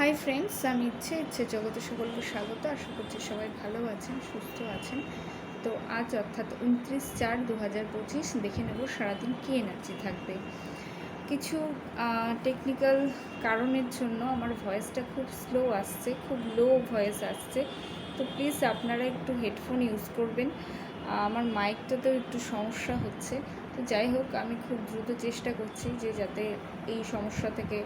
Hi friends, আমি ইচ্ছে জগতে সকলকে স্বাগত। আশা করছি সবাই ভালো আছেন, সুস্থ আছেন। তো আজ অর্থাৎ 29/4/2025 দেখে নেব সারাদিন কী এনার্জি থাকবে। কিছু টেকনিক্যাল কারণের জন্য আমার ভয়েসটা খুব স্লো আসছে, খুব লো ভয়েস আসছে। তো প্লিজ আপনারা একটু হেডফোন ইউজ করবেন। আমার মাইকটাতেও একটু সমস্যা হচ্ছে। তো যাই হোক, আমি খুব দ্রুত চেষ্টা করছি যে যাতে এই সমস্যা থেকে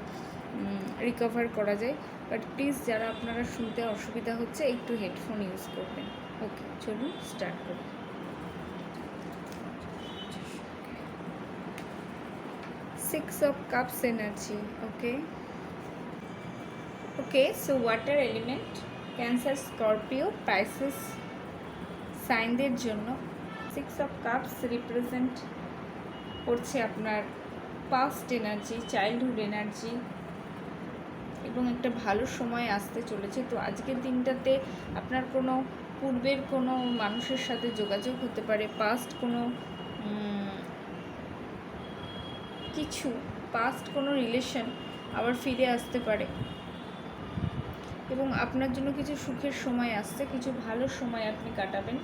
রিকভার করা যায়। বাট প্লিজ যারা আপনারা শুনতে অসুবিধা হচ্ছে একটু হেডফোন ইউজ করবেন। ওকে, চলুন স্টার্ট করি। Six of Cups energy. Okay, so water element, Cancer, Scorpio, Pisces সাইনদের জন্য 6 of Cups রিপ্রেজেন্ট করছে আপনার পাস্ট এনার্জি, চাইল্ডহুড এনার্জি এবং একটা ভালো সময় আসতে চলেছে। তো আজকের দিনটাতে আপনার কোনো পূর্বের কোনো মানুষের সাথে যোগাযোগ হতে পারে, পাস্ট কোনো রিলেশন আবার ফিরে আসতে পারে এবং আপনার জন্য কিছু সুখের সময় আসছে, কিছু ভালো সময় আপনি কাটাবেন।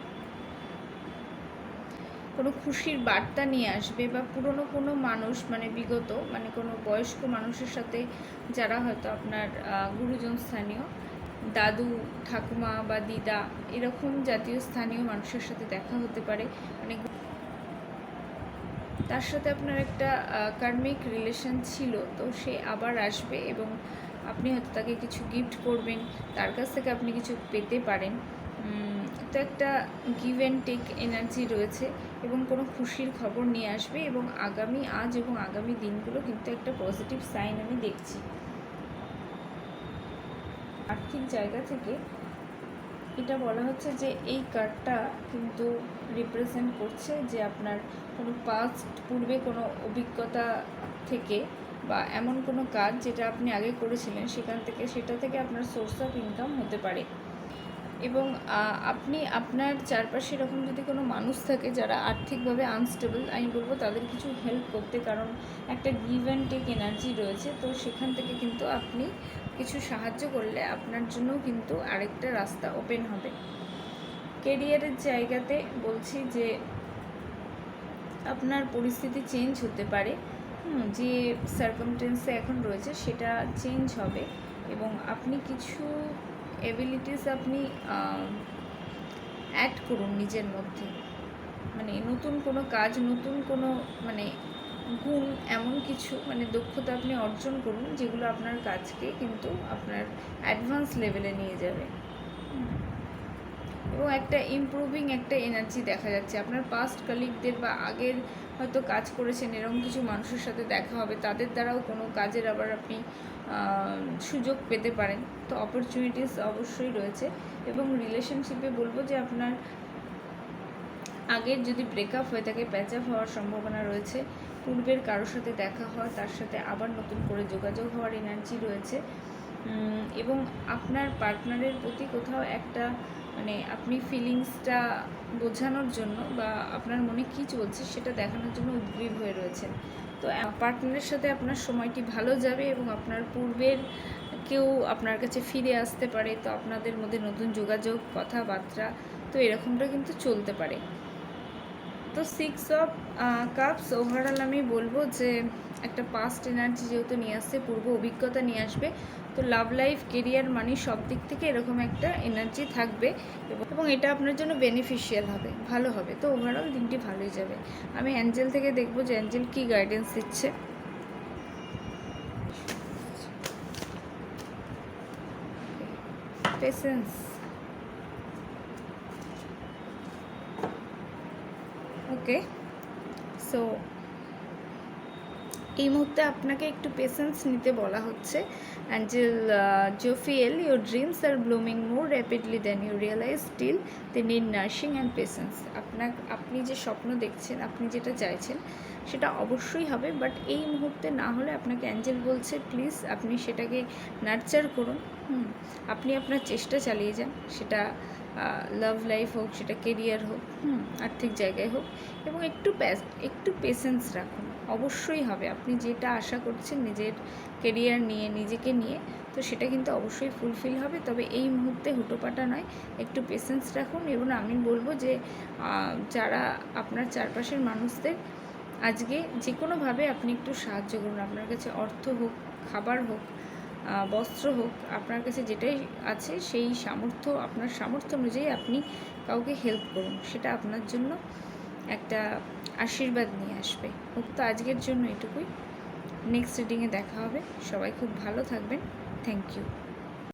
কোনো খুশির বার্তা নিয়ে আসবে বা পুরনো কোনো মানুষ, বিগত কোনো বয়স্ক মানুষের সাথে যারা হয়তো আপনার গুরুজন স্থানীয়, দাদু, ঠাকুমা বা দিদা, এরকম জাতীয় স্থানীয় মানুষের সাথে দেখা হতে পারে। তার সাথে আপনার একটা কার্মিক রিলেশন ছিল, তো সে আবার আসবে এবং আপনি হয়তো তাকে কিছু গিফট করবেন, তার কাছ থেকে আপনি কিছু পেতে পারেন। তো একটা গিভ অ্যান্ড টেক এনার্জি রয়েছে এবং কোনো খুশির খবর নিয়ে আসবে এবং আজ এবং আগামী দিনগুলো কিন্তু একটা পজিটিভ সাইন আমি দেখছি। আর্থিক জায়গা থেকে এটা বলা হচ্ছে যে এই কার্ডটা কিন্তু রিপ্রেজেন্ট করছে যে আপনার কোনো পূর্বে কোনো অভিজ্ঞতা থেকে বা এমন কোনো কাজ যেটা আপনি আগে করেছিলেন সেটা থেকে আপনার সোর্স অফ ইনকাম হতে পারে। এবং আপনি আপনার চারপাশে এরকম যদি কোনো মানুষ থাকে যারা আর্থিকভাবে আনস্টেবল, আমি বলবো তাদের কিছু হেল্প করতে, কারণ একটা গিভ অ্যান্ড টেক এনার্জি রয়েছে। তো সেখান থেকে কিন্তু আপনি কিছু সাহায্য করলে আপনার জন্য কিন্তু আরেকটা রাস্তা ওপেন হবে। কেরিয়ারের জায়গাতে বলছি যে আপনার পরিস্থিতি চেঞ্জ হতে পারে, যে সার্কামস্টেন্সে এখন রয়েছে সেটা চেঞ্জ হবে এবং আপনি কিছু এবিলিটিস আপনি অ্যাড করুন নিজের মধ্যে, নতুন কোনো কাজ, নতুন কোনো গুণ, এমন কিছু দক্ষতা আপনি অর্জন করুন যেগুলো আপনার কাজকে কিন্তু আপনার অ্যাডভান্স লেভেলে নিয়ে যাবে এবং একটা ইমপ্রুভিং একটা এনার্জি দেখা যাচ্ছে। আপনার পাস্ট কলিগদের বা আগের হয়তো কাজ করেছেন এরকম কিছু মানুষের সাথে দেখা হবে, তাদের দ্বারাও কোনো কাজের আবার আপনি সুযোগ পেতে পারেন। তো অপরচুনিটিস অবশ্যই রয়েছে এবং রিলেশনশিপে বলবো যে আপনার আগের যদি ব্রেকআপ হয়ে থাকে, প্যাচ আপ হওয়ার সম্ভাবনা রয়েছে। পূর্বের কারোর সাথে দেখা হওয়া, তার সাথে আবার নতুন করে যোগাযোগ হওয়ার এনার্জি রয়েছে এবং আপনার পার্টনারের প্রতি কোথাও একটা আপনি ফিলিংসটা বোঝানোর জন্য বা আপনার মনে কী চলছে সেটা দেখানোর জন্য উদ্গ্রীব হয়ে রয়েছেন। তো পার্টনারের সাথে আপনার সময়টি ভালো যাবে এবং আপনার পূর্বের কেউ আপনার কাছে ফিরে আসতে পারে। তো আপনাদের মধ্যে নতুন যোগাযোগ, কথাবার্তা, তো এরকমটা কিন্তু চলতে পারে। তো 6 অফ কাপস ওভারঅল আমি বলবো যে একটা পাস্ট এনার্জি যেহেতু নিয়ে আসছে, পূর্ব অভিজ্ঞতা নিয়ে আসবে। তো লাভ লাইফ, কেরিয়ার, মানি সব দিক থেকে এরকম একটা এনার্জি থাকবে এবং এটা আপনার জন্য বেনিফিশিয়াল হবে, ভালো হবে। তো ওভারঅল দিনটি ভালোই যাবে। আমি অ্যাঞ্জেল থেকে দেখবো যে অ্যাঞ্জেল কী গাইডেন্স দিচ্ছে। পেশেন্স। ওকে, সো এই মুহূর্তে আপনাকে একটু পেশেন্স নিতে বলা হচ্ছে। Angel Jophiel, your dreams are blooming more rapidly than you realise, still they need nursing and patience. আপনি যে স্বপ্ন দেখছেন, আপনি যেটা চাইছেন সেটা অবশ্যই হবে, বাট এই মুহূর্তে না হলে আপনাকে অ্যাঞ্জেল বলছে প্লিজ আপনি সেটাকে নার্চার করুন। আপনি আপনার চেষ্টা চালিয়ে যান, সেটা লাভ লাইফ হোক, সেটা কেরিয়ার হোক, আর্থিক জায়গায় হোক, এবং একটু পেশেন্স রাখুন। অবশ্যই হবে। আপনি যেটা আশা করছেন নিজের কেরিয়ার নিয়ে, নিজেকে নিয়ে, তো সেটা কিন্তু অবশ্যই ফুলফিল হবে। তবে এই মুহূর্তে হুটোপাটা নয়, একটু পেশেন্স রাখুন। এবং আমি বলবো যে যারা আপনার চারপাশের মানুষদের আজকে যে কোনোভাবে আপনি একটু সাহায্য করুন। আপনার কাছে অর্থ হোক, খাবার হোক, বস্ত্র হোক, আপনার কাছে যেটাই আছে সেই সামর্থ্য, আপনার সামর্থ্য অনুযায়ী আপনি কাউকে হেল্প করুন। সেটা আপনার জন্য একটা আশীর্বাদ নিয়ে আসবে। হোক তো আজকের জন্য এটুকুই। নেক্সট রিডিংয়ে দেখা হবে। সবাই খুব ভালো থাকবেন। Thank you.